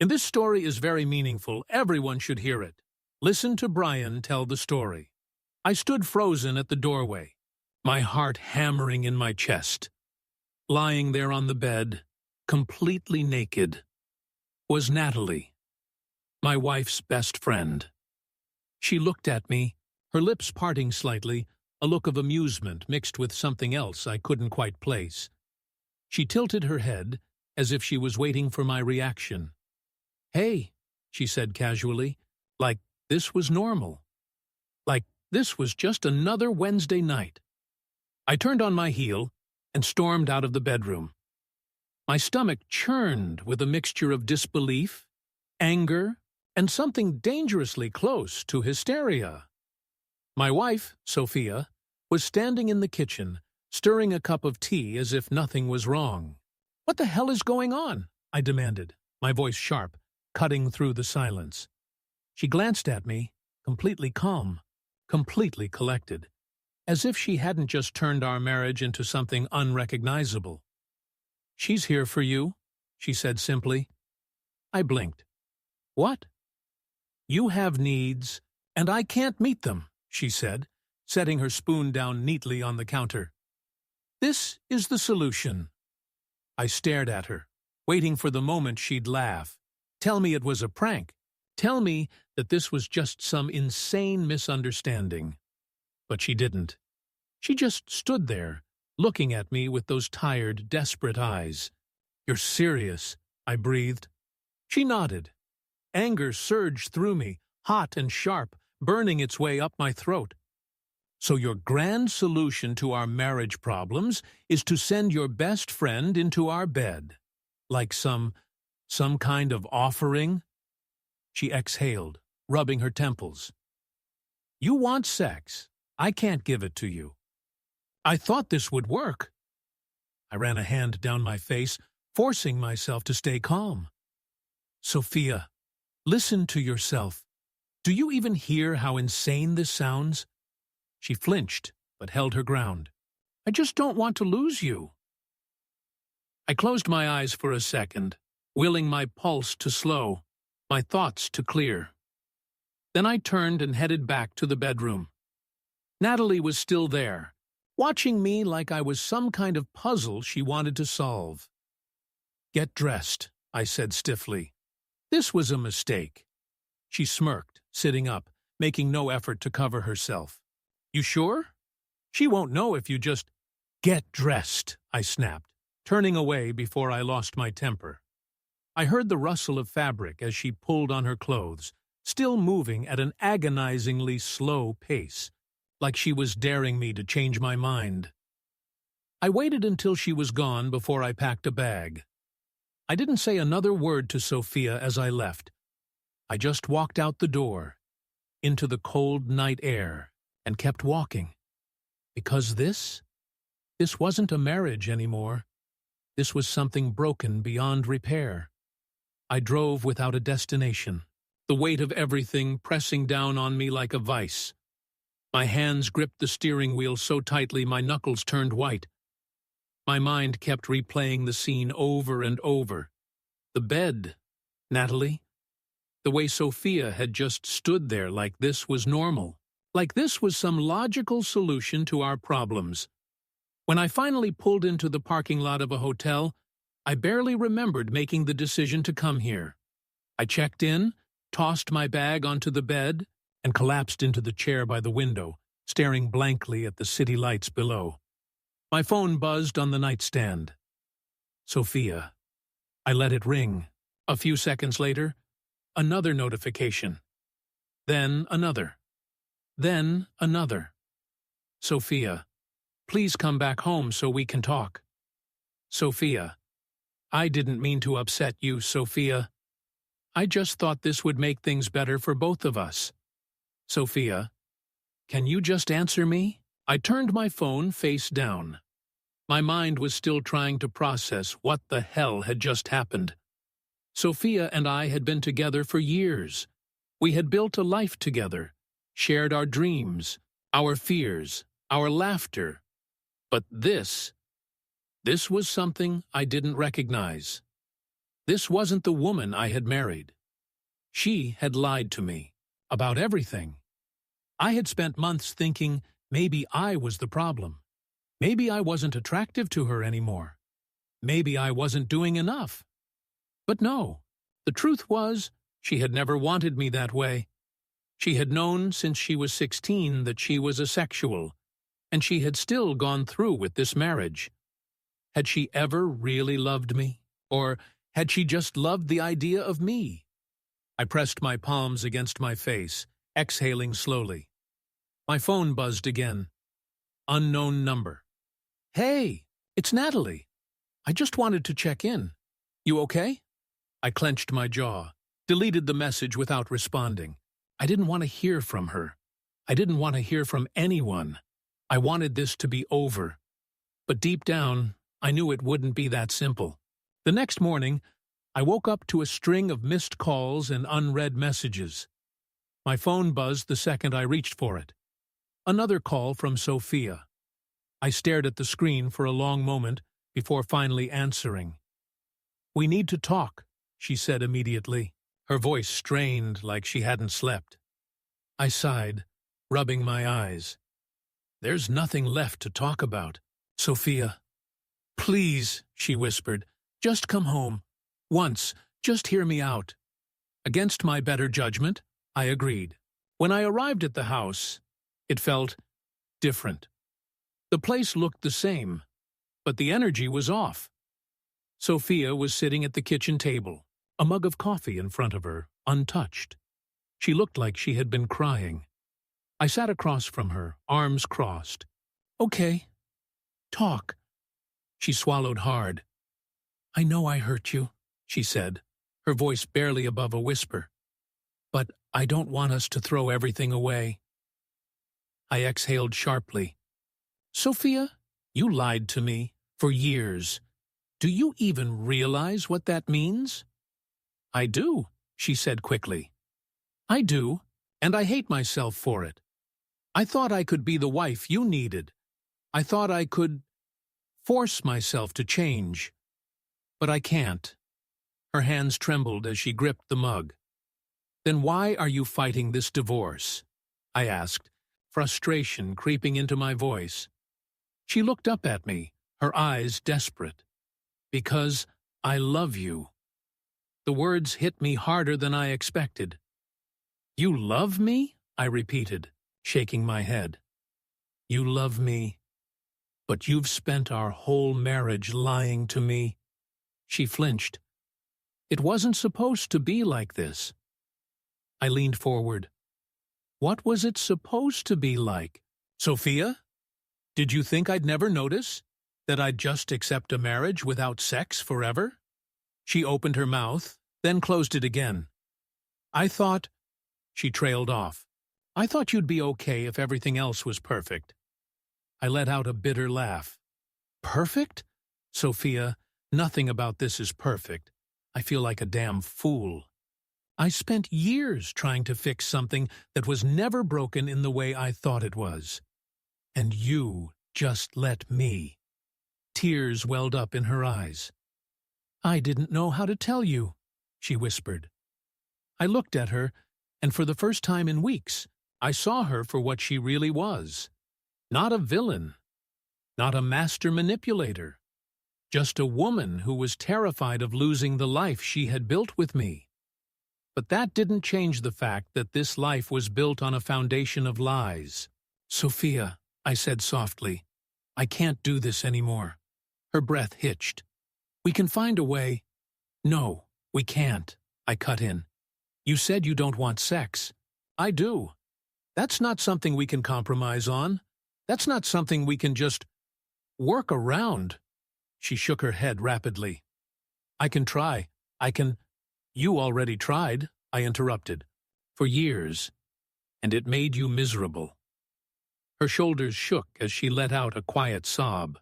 And this story is very meaningful. Everyone should hear it. Listen to Brian tell the story. I stood frozen at the doorway, my heart hammering in my chest. Lying there on the bed, completely naked, was Natalie, my wife's best friend. She looked at me, her lips parting slightly, a look of amusement mixed with something else I couldn't quite place. She tilted her head, as if she was waiting for my reaction. "Hey," she said casually, like this was normal. Like this was just another Wednesday night. I turned on my heel and stormed out of the bedroom. My stomach churned with a mixture of disbelief, anger, and something dangerously close to hysteria. My wife, Sophia, was standing in the kitchen, stirring a cup of tea as if nothing was wrong. "What the hell is going on?" I demanded, my voice sharp, cutting through the silence. She glanced at me, completely calm, completely collected, as if she hadn't just turned our marriage into something unrecognizable. "She's here for you," she said simply. I blinked. "What?" "You have needs, and I can't meet them," she said, setting her spoon down neatly on the counter. "This is the solution." I stared at her, waiting for the moment she'd laugh. Tell me it was a prank. Tell me that this was just some insane misunderstanding. But she didn't. She just stood there, looking at me with those tired, desperate eyes. "You're serious," I breathed. She nodded. Anger surged through me, hot and sharp, burning its way up my throat. "So your grand solution to our marriage problems is to send your best friend into our bed, like some kind of offering?" She exhaled, rubbing her temples. "You want sex. I can't give it to you." "I thought this would work." I ran a hand down my face, forcing myself to stay calm. "Sophia, listen to yourself. Do you even hear how insane this sounds?" She flinched, but held her ground. "I just don't want to lose you." I closed my eyes for a second, willing my pulse to slow, my thoughts to clear. Then I turned and headed back to the bedroom. Natalie was still there, watching me like I was some kind of puzzle she wanted to solve. "Get dressed," I said stiffly. "This was a mistake." She smirked, sitting up, making no effort to cover herself. "You sure? She won't know if you just—" "Get dressed," I snapped, turning away before I lost my temper. I heard the rustle of fabric as she pulled on her clothes, still moving at an agonizingly slow pace, like she was daring me to change my mind. I waited until she was gone before I packed a bag. I didn't say another word to Sophia as I left. I just walked out the door, into the cold night air, and kept walking. Because this wasn't a marriage anymore. This was something broken beyond repair. I drove without a destination, the weight of everything pressing down on me like a vice. My hands gripped the steering wheel so tightly my knuckles turned white. My mind kept replaying the scene over and over. The bed, Natalie. The way Sophia had just stood there like this was normal, like this was some logical solution to our problems. When I finally pulled into the parking lot of a hotel, I barely remembered making the decision to come here. I checked in, tossed my bag onto the bed, and collapsed into the chair by the window, staring blankly at the city lights below. My phone buzzed on the nightstand. Sophia. I let it ring. A few seconds later, another notification. Then another. Then another. Sophia. Please come back home so we can talk. Sophia. I didn't mean to upset you, Sophia. I just thought this would make things better for both of us. Sophia. Can you just answer me? I turned my phone face down. My mind was still trying to process what the hell had just happened. Sophia and I had been together for years. We had built a life together, shared our dreams, our fears, our laughter. But this was something I didn't recognize. This wasn't the woman I had married. She had lied to me about everything. I had spent months thinking maybe I was the problem. Maybe I wasn't attractive to her anymore. Maybe I wasn't doing enough. But no, the truth was, she had never wanted me that way. She had known since she was 16 that she was asexual, and she had still gone through with this marriage. Had she ever really loved me? Or had she just loved the idea of me? I pressed my palms against my face, exhaling slowly. My phone buzzed again. Unknown number. Hey, it's Natalie. I just wanted to check in. You okay? I clenched my jaw, deleted the message without responding. I didn't want to hear from her. I didn't want to hear from anyone. I wanted this to be over. But deep down, I knew it wouldn't be that simple. The next morning, I woke up to a string of missed calls and unread messages. My phone buzzed the second I reached for it. Another call from Sophia. I stared at the screen for a long moment before finally answering. "We need to talk," she said immediately, her voice strained like she hadn't slept. I sighed, rubbing my eyes. "There's nothing left to talk about, Sophia." "Please," she whispered, "just come home. Once, just hear me out." Against my better judgment, I agreed. When I arrived at the house, it felt different. The place looked the same, but the energy was off. Sophia was sitting at the kitchen table, a mug of coffee in front of her, untouched. She looked like she had been crying. I sat across from her, arms crossed. "Okay. Talk." She swallowed hard. "I know I hurt you," she said, her voice barely above a whisper. "But I don't want us to throw everything away." I exhaled sharply. "Sophia, you lied to me for years. Do you even realize what that means?" "I do," she said quickly. "I do, and I hate myself for it. I thought I could be the wife you needed. I thought I could force myself to change. But I can't." Her hands trembled as she gripped the mug. "Then why are you fighting this divorce?" I asked, frustration creeping into my voice. She looked up at me, her eyes desperate. "Because I love you." The words hit me harder than I expected. "You love me?" I repeated, shaking my head. "You love me, but you've spent our whole marriage lying to me." She flinched. "It wasn't supposed to be like this." I leaned forward. "What was it supposed to be like? Sophia? Did you think I'd never notice? That I'd just accept a marriage without sex forever?" She opened her mouth, then closed it again. "I thought—" She trailed off. "I thought you'd be okay if everything else was perfect." I let out a bitter laugh. "Perfect? Sophia, nothing about this is perfect. I feel like a damn fool. I spent years trying to fix something that was never broken in the way I thought it was. And you just let me." Tears welled up in her eyes. "I didn't know how to tell you," she whispered. I looked at her, and for the first time in weeks, I saw her for what she really was. Not a villain, not a master manipulator, just a woman who was terrified of losing the life she had built with me. But that didn't change the fact that this life was built on a foundation of lies. "Sophia," I said softly, "I can't do this anymore." Her breath hitched. "We can find a way." "No, we can't," I cut in. "You said you don't want sex." "I do. That's not something we can compromise on. That's not something we can just work around." She shook her head rapidly. "I can try. I can—" "You already tried," I interrupted. "For years. And it made you miserable." Her shoulders shook as she let out a quiet sob.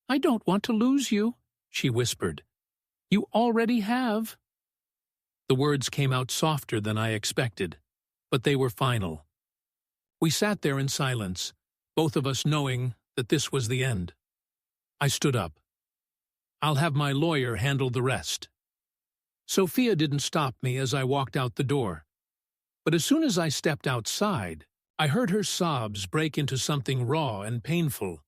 "I don't want to lose you," she whispered. "You already have." The words came out softer than I expected, but they were final. We sat there in silence, both of us knowing that this was the end. I stood up. "I'll have my lawyer handle the rest." Sophia didn't stop me as I walked out the door. But as soon as I stepped outside, I heard her sobs break into something raw and painful.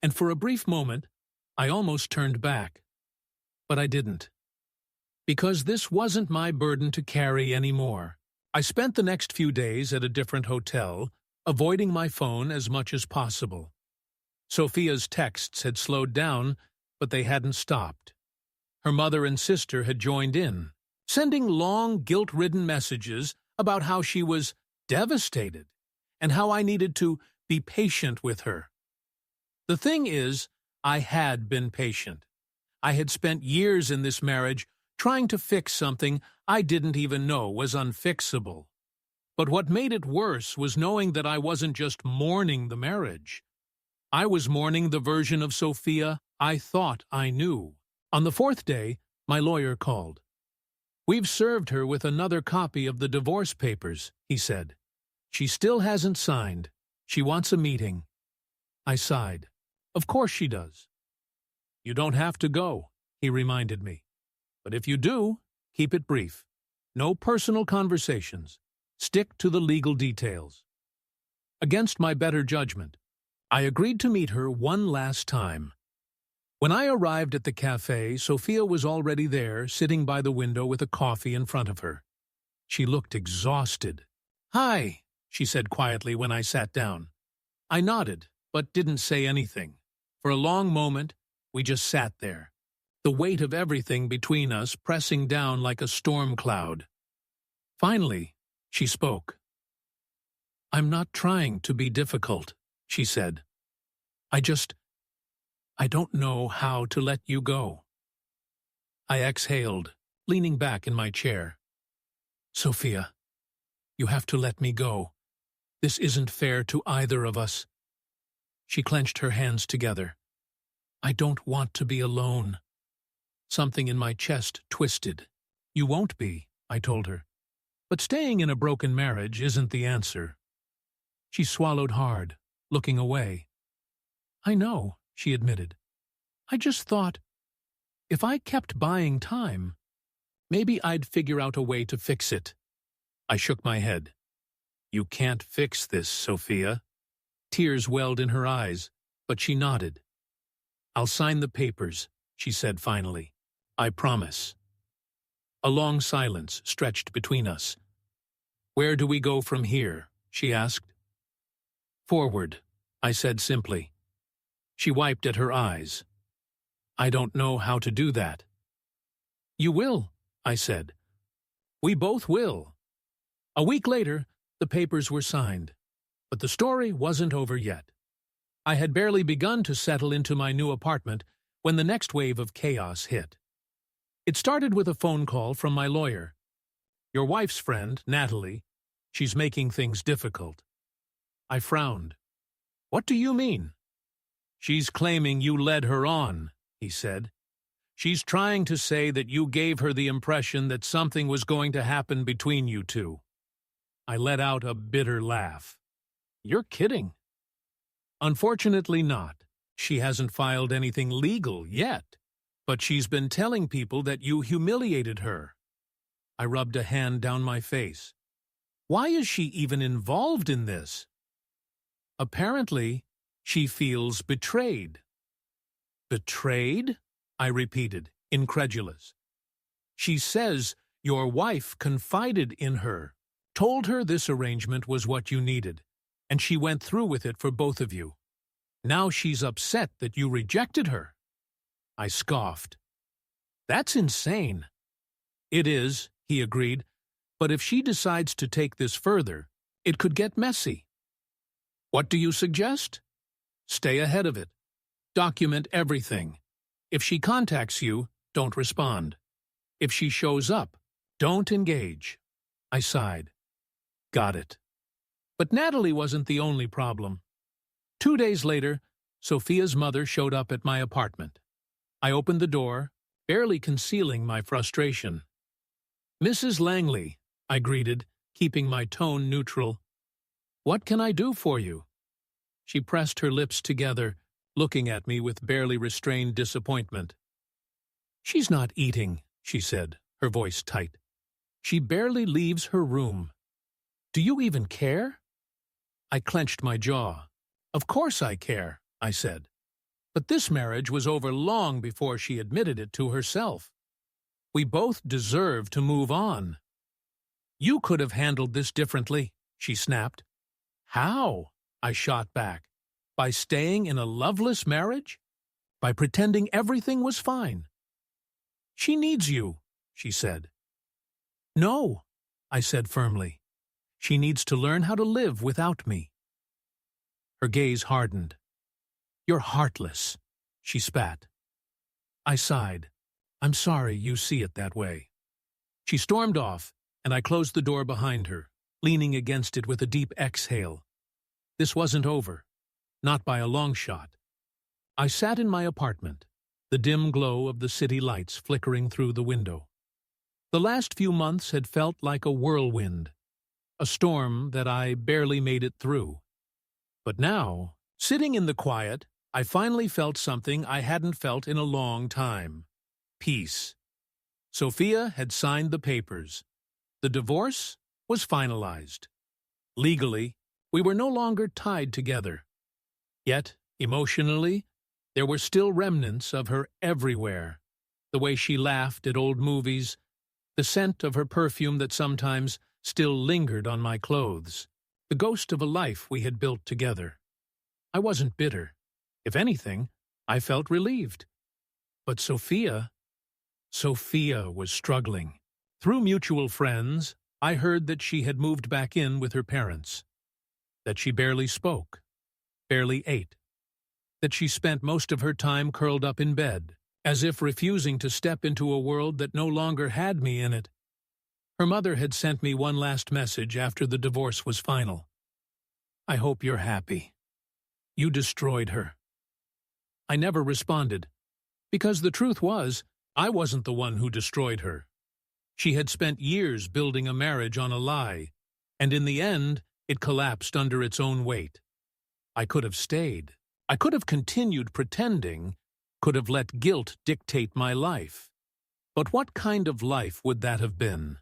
And for a brief moment, I almost turned back. But I didn't. Because this wasn't my burden to carry anymore. I spent the next few days at a different hotel, avoiding my phone as much as possible. Sophia's texts had slowed down, but they hadn't stopped. Her mother and sister had joined in, sending long, guilt-ridden messages about how she was devastated and how I needed to be patient with her. The thing is, I had been patient. I had spent years in this marriage trying to fix something I didn't even know was unfixable. But what made it worse was knowing that I wasn't just mourning the marriage. I was mourning the version of Sophia I thought I knew. On the fourth day, my lawyer called. "We've served her with another copy of the divorce papers," he said. "She still hasn't signed. She wants a meeting." I sighed. "Of course she does." "You don't have to go," he reminded me. "But if you do, keep it brief. No personal conversations. Stick to the legal details." Against my better judgment, I agreed to meet her one last time. When I arrived at the cafe, Sophia was already there, sitting by the window with a coffee in front of her. She looked exhausted. "Hi," she said quietly when I sat down. I nodded, but didn't say anything. For a long moment, we just sat there, the weight of everything between us pressing down like a storm cloud. Finally, she spoke. "I'm not trying to be difficult," she said. I don't know how to let you go." I exhaled, leaning back in my chair. "Sophia, you have to let me go. This isn't fair to either of us." She clenched her hands together. "I don't want to be alone." Something in my chest twisted. "You won't be," I told her. "But staying in a broken marriage isn't the answer." She swallowed hard, looking away. "I know," she admitted. "I just thought, if I kept buying time, maybe I'd figure out a way to fix it." I shook my head. "You can't fix this, Sophia." Tears welled in her eyes, but she nodded. "I'll sign the papers," she said finally. "I promise." A long silence stretched between us. "Where do we go from here?" she asked. "Forward," I said simply. She wiped at her eyes. "I don't know how to do that." "You will," I said. "We both will." A week later, the papers were signed. But the story wasn't over yet. I had barely begun to settle into my new apartment when the next wave of chaos hit. It started with a phone call from my lawyer. "Your wife's friend, Natalie, she's making things difficult." I frowned. "What do you mean?" "She's claiming you led her on," he said. "She's trying to say that you gave her the impression that something was going to happen between you two." I let out a bitter laugh. "You're kidding." "Unfortunately not. She hasn't filed anything legal yet, but she's been telling people that you humiliated her." I rubbed a hand down my face. "Why is she even involved in this?" "Apparently, she feels betrayed." "Betrayed?" I repeated, incredulous. "She says your wife confided in her, told her this arrangement was what you needed, and she went through with it for both of you. Now she's upset that you rejected her." I scoffed. "That's insane." "It is," he agreed, "but if she decides to take this further, it could get messy." "What do you suggest?" "Stay ahead of it. Document everything. If she contacts you, don't respond. If she shows up, don't engage." I sighed. "Got it." But Natalie wasn't the only problem. 2 days later, Sophia's mother showed up at my apartment. I opened the door, barely concealing my frustration. "Mrs. Langley," I greeted, keeping my tone neutral. "What can I do for you?" She pressed her lips together, looking at me with barely restrained disappointment. "She's not eating," she said. her voice tight. She barely leaves her room. Do you even care? I clenched my jaw. Of course I care, I said. But this marriage was over long before she admitted it to herself. We both deserve to move on. You could have handled this differently, she snapped. How? I shot back. By staying in a loveless marriage? By pretending everything was fine? She needs you, she said. No, I said firmly. She needs to learn how to live without me. Her gaze hardened. You're heartless, she spat. I sighed. I'm sorry you see it that way. She stormed off, and I closed the door behind her, leaning against it with a deep exhale. This wasn't over, not by a long shot. I sat in my apartment, the dim glow of the city lights flickering through the window. The last few months had felt like a whirlwind, a storm that I barely made it through. But now, sitting in the quiet, I finally felt something I hadn't felt in a long time. Peace. Sophia had signed the papers. The divorce was finalized. Legally, we were no longer tied together. Yet, emotionally, there were still remnants of her everywhere. The way she laughed at old movies, the scent of her perfume that sometimes still lingered on my clothes, the ghost of a life we had built together. I wasn't bitter. If anything, I felt relieved. But Sophia was struggling. Through mutual friends, I heard that she had moved back in with her parents, that she barely spoke, barely ate, that she spent most of her time curled up in bed, as if refusing to step into a world that no longer had me in it. Her mother had sent me one last message after the divorce was final. I hope you're happy. You destroyed her. I never responded, because the truth was, I wasn't the one who destroyed her. She had spent years building a marriage on a lie, and in the end, it collapsed under its own weight. I could have stayed. I could have continued pretending, could have let guilt dictate my life. But what kind of life would that have been?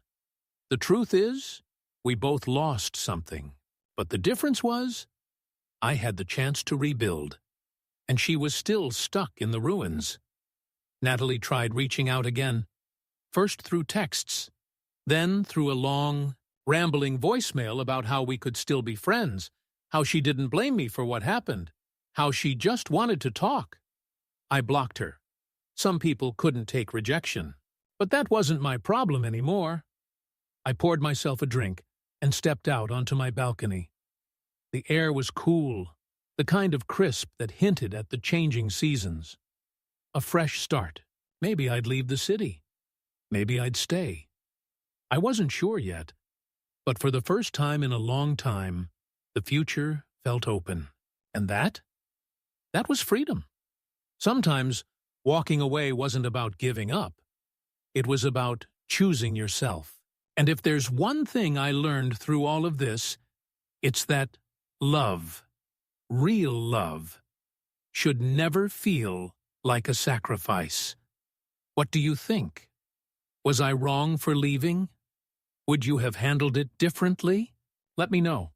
The truth is, we both lost something. But the difference was, I had the chance to rebuild, and she was still stuck in the ruins. Natalie tried reaching out again, first through texts, then through a long, rambling voicemail about how we could still be friends, how she didn't blame me for what happened, how she just wanted to talk. I blocked her. Some people couldn't take rejection, but that wasn't my problem anymore. I poured myself a drink and stepped out onto my balcony. The air was cool, the kind of crisp that hinted at the changing seasons. A fresh start. Maybe I'd leave the city. Maybe I'd stay. I wasn't sure yet, but for the first time in a long time, the future felt open. And that was freedom. Sometimes walking away wasn't about giving up. It was about choosing yourself. And if there's one thing I learned through all of this, it's that love, real love, should never feel like a sacrifice. What do you think? Was I wrong for leaving? Would you have handled it differently? Let me know.